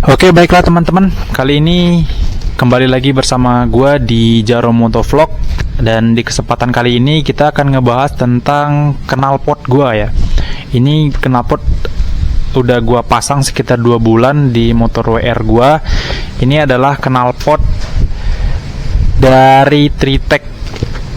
Oke, baiklah teman-teman. Kali ini kembali lagi bersama gua di Jaro Motovlog, dan di kesempatan kali ini kita akan ngebahas tentang knalpot gua ya. Ini knalpot udah gua pasang sekitar 2 bulan di motor WR gua. Ini adalah knalpot dari Tritec.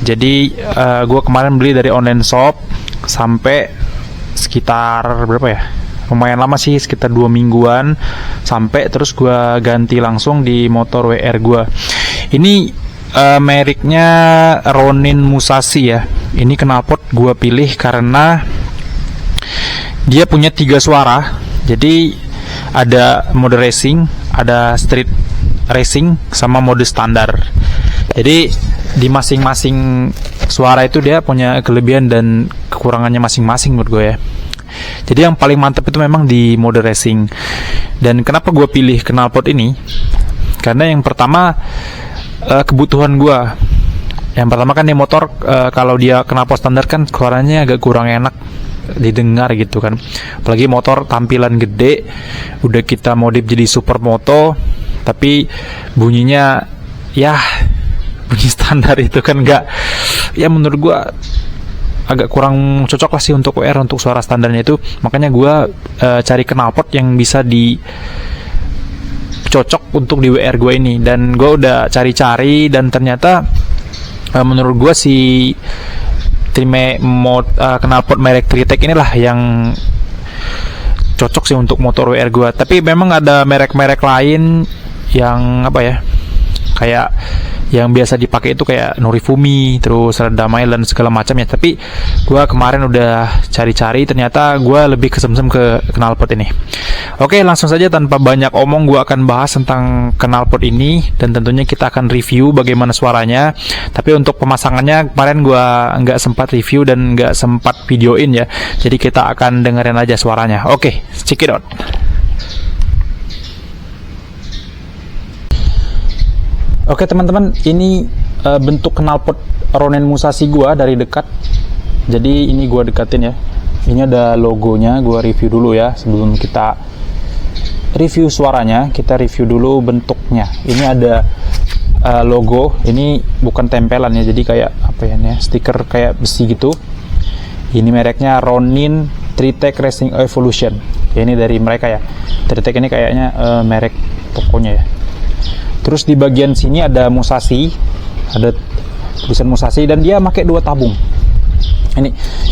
Jadi gua kemarin beli dari online shop sampai sekitar berapa ya? Lumayan lama sih, sekitar 2 mingguan sampai, terus gua ganti langsung di motor WR gua. Ini mereknya Ronin Musashi ya. Ini knalpot gua pilih karena dia punya 3 suara. Jadi ada mode racing, ada street racing, sama mode standar. Jadi di masing-masing suara itu dia punya kelebihan dan kekurangannya masing-masing menurut gue ya. Jadi yang paling mantap itu memang di mode racing. Dan kenapa gue pilih knalpot ini? Karena yang pertama kebutuhan gue. Yang pertama kan di motor kalau dia knalpot standar kan suaranya agak kurang enak didengar gitu kan. Apalagi motor tampilan gede, udah kita modif jadi supermoto, tapi bunyinya ya bunyi standar itu kan enggak, ya menurut gue agak kurang cocok lah sih untuk WR, untuk suara standarnya itu. Makanya gue cari knalpot yang bisa cocok untuk di WR gue ini. Dan gue udah cari-cari dan ternyata menurut gue si knalpot merek Tritec inilah yang cocok sih untuk motor WR gue. Tapi memang ada merek-merek lain yang apa ya, kayak yang biasa dipakai itu kayak Norifumi, terus Redamai dan segala macam ya. Tapi gue kemarin udah cari-cari, ternyata gue lebih kesemsem ke knalpot ini. Oke, langsung saja tanpa banyak omong gue akan bahas tentang knalpot ini, dan tentunya kita akan review bagaimana suaranya. Tapi untuk pemasangannya kemarin gue nggak sempat review dan nggak sempat videoin ya. Jadi kita akan dengerin aja suaranya. Oke, check it out. Oke teman-teman, ini bentuk knalpot Ronin Musashi gua dari dekat. Jadi ini gua dekatin ya. Ini ada logonya, gua review dulu ya. Sebelum kita review suaranya, kita review dulu bentuknya. Ini ada logo, ini bukan tempelan ya. Jadi kayak apa ya, stiker kayak besi gitu. Ini mereknya Ronin Tritec Racing Evolution. Ya, ini dari mereka ya. Tritec ini kayaknya merek tokonya ya. Terus di bagian sini ada Musashi, ada tulisan Musashi, dan dia pakai 2 tabung.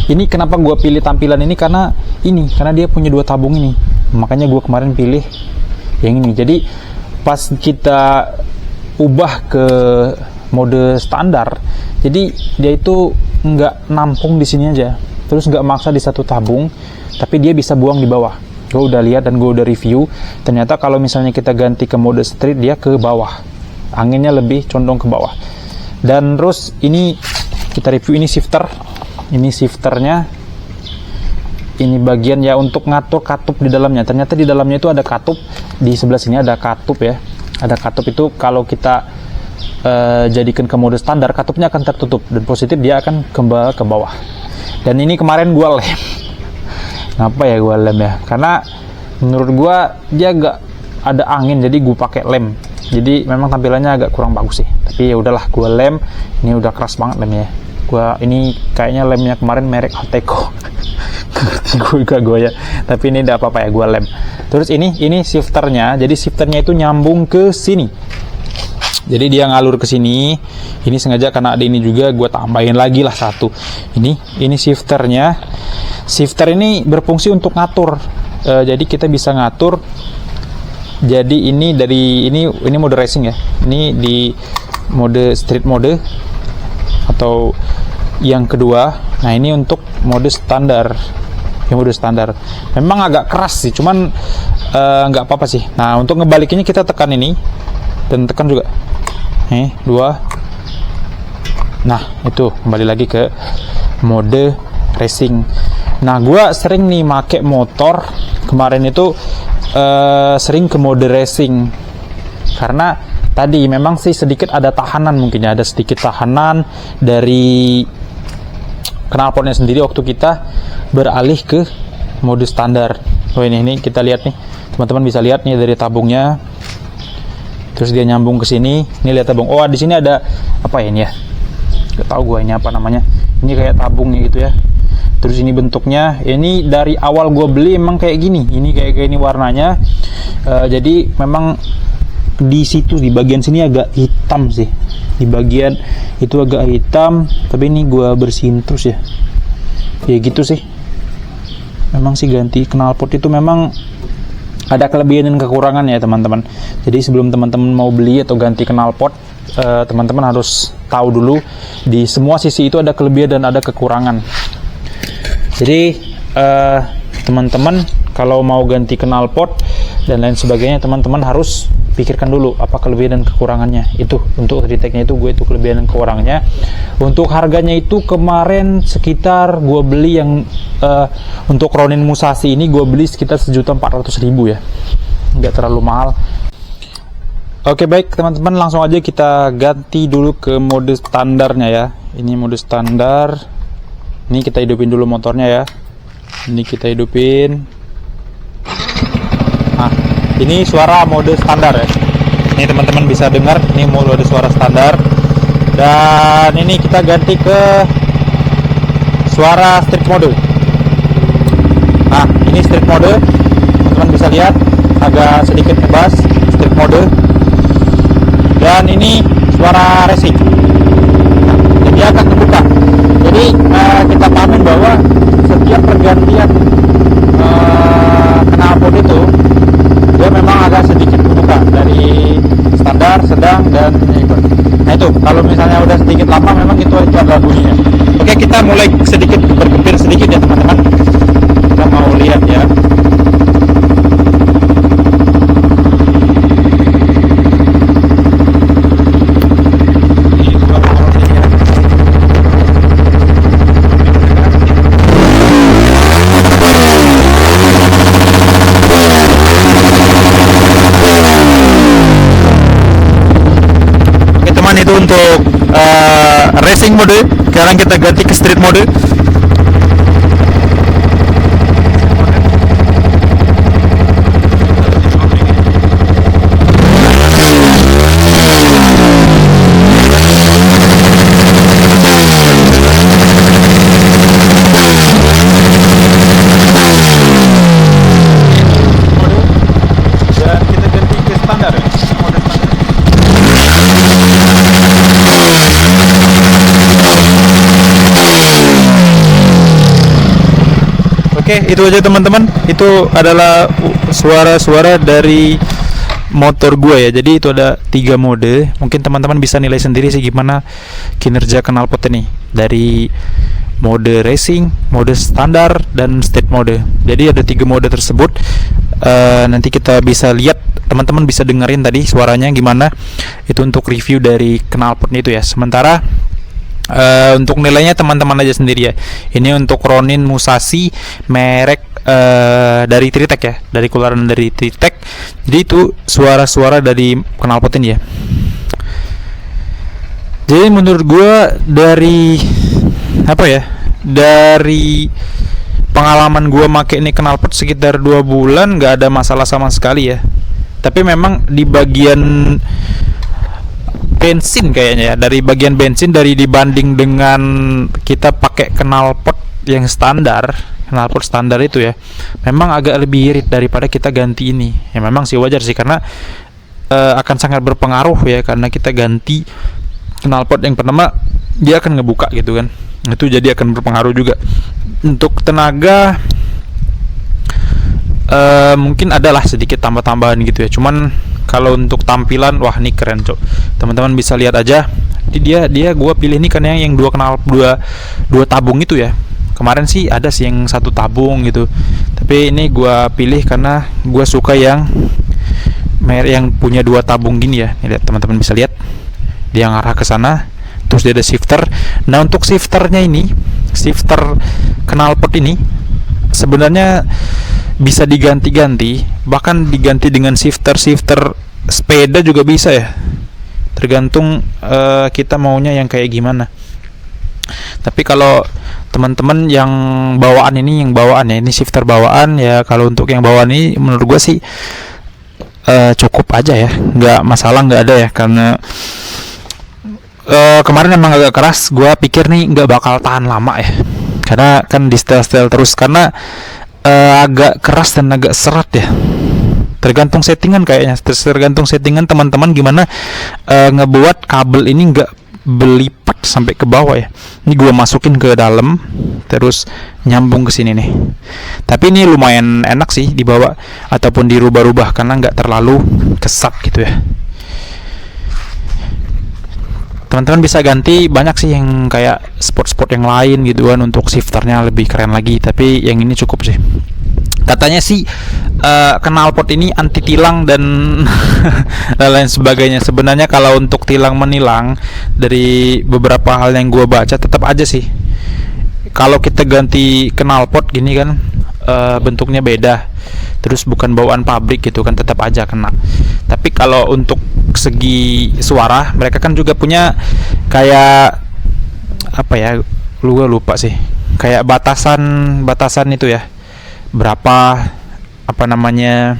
Ini kenapa gue pilih tampilan ini, karena dia punya 2 tabung ini. Makanya gue kemarin pilih yang ini. Jadi pas kita ubah ke mode standar, jadi dia itu nggak nampung di sini aja, terus nggak maksa di 1 tabung, tapi dia bisa buang di bawah. Gue udah lihat dan gue udah review, ternyata kalau misalnya kita ganti ke mode street, dia ke bawah, anginnya lebih condong ke bawah. Dan terus ini kita review, ini shifter, ini shifternya, ini bagian ya untuk ngatur katup di dalamnya. Ternyata di dalamnya itu ada katup, di sebelah sini ada katup ya, ada katup. Itu kalau kita jadikan ke mode standar, katupnya akan tertutup, dan positif dia akan kembali ke bawah. Dan ini kemarin gue lem. Kenapa ya gue lem ya? Karena menurut gue dia gak ada angin, jadi gue pakai lem. Jadi memang tampilannya agak kurang bagus sih. Tapi ya udahlah, gue lem. Ini udah keras banget lemnya. Ini kayaknya lemnya kemarin merek Alteco. gue ya. Tapi ini tidak apa-apa ya, gue lem. Terus ini shifternya. Jadi shifternya itu nyambung ke sini. Jadi dia ngalur ke sini. Ini sengaja karena ada ini juga, gue tambahin lagi lah 1. Ini shifternya. Shifter ini berfungsi untuk ngatur. Jadi kita bisa ngatur. Jadi ini mode racing ya. Ini di mode street mode atau yang kedua. Nah, ini untuk mode standar. Yang mode standar. Memang agak keras sih, cuman nggak apa-apa sih. Nah, untuk ngebalikinnya kita tekan ini dan tekan juga. 2. Nah, itu kembali lagi ke mode racing. Nah, gue sering nih make motor kemarin itu sering ke mode racing, karena tadi memang sih sedikit ada tahanan, mungkin ya, ada sedikit tahanan dari knalpotnya sendiri waktu kita beralih ke mode standar. Oh, ini kita lihat nih, teman-teman bisa lihat nih dari tabungnya, terus dia nyambung ke sini. Ini lihat tabung. Oh, di sini ada apa ya ini ya? Gak tahu gua ini apa namanya. Ini kayak tabungnya gitu ya. Terus ini bentuknya, ini dari awal gue beli emang kayak gini. Ini kayak ini warnanya. Jadi memang di situ di bagian sini agak hitam sih. Di bagian itu agak hitam, tapi ini gue bersihin terus ya. Ya gitu sih. Memang sih ganti knalpot itu memang ada kelebihan dan kekurangan ya teman-teman. Jadi sebelum teman-teman mau beli atau ganti knalpot, teman-teman harus tahu dulu di semua sisi itu ada kelebihan dan ada kekurangan. Jadi teman-teman kalau mau ganti knalpot dan lain sebagainya, teman-teman harus pikirkan dulu apa kelebihan dan kekurangannya. Itu untuk retake-nya itu gue itu kelebihan dan kekurangannya. Untuk harganya itu kemarin sekitar gue beli yang untuk Ronin Musashi ini gue beli sekitar 1.400.000 ya, nggak terlalu mahal. Oke baik teman-teman, langsung aja kita ganti dulu ke mode standarnya ya. Ini mode standar. Ini kita hidupin dulu motornya ya. Ini kita hidupin. Nah, ini suara mode standar ya. Ini teman-teman bisa dengar, ini mode suara standar. Dan ini kita ganti ke suara street mode. Nah, ini street mode. Teman-teman bisa lihat agak sedikit ngebas street mode. Dan ini suara racing. Jadi akan terbuka. Jadi kita pahamin bahwa setiap pergantian knalpot itu dia memang agak sedikit terbuka dari standar, sedang, dan hyper. Nah itu kalau misalnya udah sedikit lama memang itu ada bunyinya. Oke, kita mulai sedikit bergempir sedikit ya teman-teman. Kita mau lihat ya. Itu untuk racing mode. Sekarang kita ganti ke street mode. Dan kita ganti ke standar ya. Oke, itu aja teman-teman. Itu adalah suara-suara dari motor gue ya. Jadi itu ada 3 mode. Mungkin teman-teman bisa nilai sendiri sih gimana kinerja knalpot ini. Dari mode racing, mode standar, dan street mode. Jadi ada 3 mode tersebut. Nanti kita bisa lihat, teman-teman bisa dengerin tadi suaranya gimana. Itu untuk review dari knalpotnya itu ya. Sementara untuk nilainya teman-teman aja sendiri ya. Ini untuk Ronin Musashi merek dari Tritec ya, dari keluaran dari Tritec. Jadi itu suara-suara dari knalpot ini ya. Jadi menurut gue dari apa ya, dari pengalaman gue make ini knalpot sekitar 2 bulan nggak ada masalah sama sekali ya. Tapi memang di bagian bensin kayaknya ya, dari bagian bensin, dari dibanding dengan kita pakai knalpot yang standar, knalpot standar itu ya, memang agak lebih irit daripada kita ganti ini. Ya memang sih wajar sih, karena akan sangat berpengaruh ya, karena kita ganti knalpot yang pertama dia akan ngebuka gitu kan. Itu jadi akan berpengaruh juga. Untuk tenaga mungkin adalah sedikit tambah-tambahan gitu ya. Cuman kalau untuk tampilan, wah ini keren cok. Teman-teman bisa lihat aja. Dia gue pilih ini karena yang dua tabung itu ya. Kemarin sih ada sih yang 1 tabung gitu. Tapi ini gue pilih karena gue suka yang punya 2 tabung gini ya. Nih lihat, teman-teman bisa lihat. Dia ngarah ke sana. Terus dia ada shifter. Nah untuk shifternya ini, shifter knalpot ini sebenarnya bisa diganti-ganti, bahkan diganti dengan shifter sepeda juga bisa ya, tergantung kita maunya yang kayak gimana. Tapi kalau teman-teman yang bawaan ini, ini shifter bawaan ya, kalau untuk yang bawaan ini menurut gue sih cukup aja ya, nggak masalah, nggak ada ya, karena kemarin emang agak keras. Gue pikir nih nggak bakal tahan lama ya, karena kan di setel terus, karena agak keras dan agak serat ya. Tergantung settingan kayaknya, tergantung settingan teman-teman gimana ngebuat kabel ini nggak berlipat sampai ke bawah ya. Ini gue masukin ke dalam terus nyambung ke sini nih. Tapi ini lumayan enak sih dibawa ataupun dirubah-rubah karena nggak terlalu kesat gitu ya. Teman-teman bisa ganti banyak sih yang kayak sport yang lain gitu kan, untuk shifternya lebih keren lagi, tapi yang ini cukup sih. Katanya sih knalpot ini anti tilang dan lain sebagainya. Sebenarnya kalau untuk tilang menilang, dari beberapa hal yang gue baca, tetap aja sih kalau kita ganti knalpot gini kan, bentuknya beda, terus bukan bawaan pabrik gitu kan, tetap aja kena. Tapi kalau untuk segi suara, mereka kan juga punya kayak apa ya, gue lupa sih, kayak batasan itu ya, berapa apa namanya,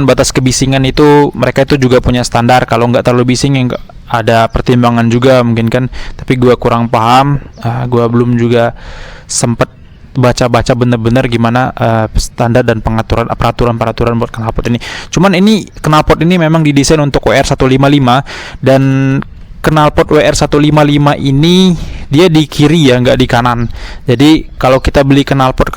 batas kebisingan itu mereka itu juga punya standar. Kalau nggak terlalu bising ya ada pertimbangan juga mungkin kan, tapi gue kurang paham. Gue belum juga sempet baca-baca bener-bener gimana standar dan peraturan buat knalpot ini. Cuman ini knalpot ini memang didesain untuk WR155, dan knalpot WR155 ini dia di kiri ya, nggak di kanan. Jadi kalau kita beli knalpot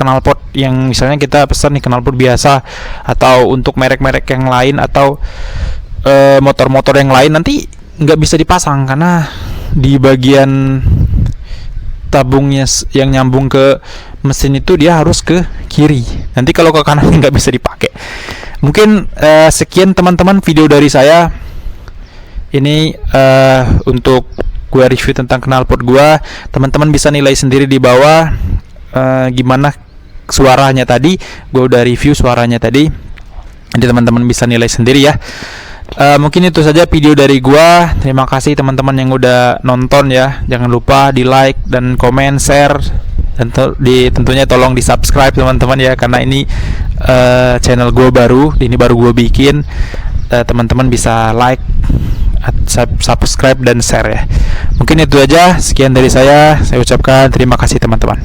yang misalnya kita pesan nih knalpot biasa, atau untuk merek-merek yang lain, atau motor-motor yang lain, nanti nggak bisa dipasang karena di bagian tabungnya yang nyambung ke mesin itu dia harus ke kiri. Nanti kalau ke kanan nggak bisa dipakai. Mungkin sekian teman-teman video dari saya. Ini untuk gue review tentang knalpot gue. Teman-teman bisa nilai sendiri di bawah gimana suaranya tadi. Gue udah review suaranya tadi, jadi teman-teman bisa nilai sendiri ya. Mungkin itu saja video dari gue. Terima kasih teman-teman yang udah nonton ya. Jangan lupa di like dan komen, share, dan tentunya tolong di subscribe teman-teman ya, karena ini channel gue baru, ini baru gue bikin. Teman-teman bisa like, subscribe, dan share ya. Mungkin itu aja, sekian dari saya ucapkan terima kasih teman-teman.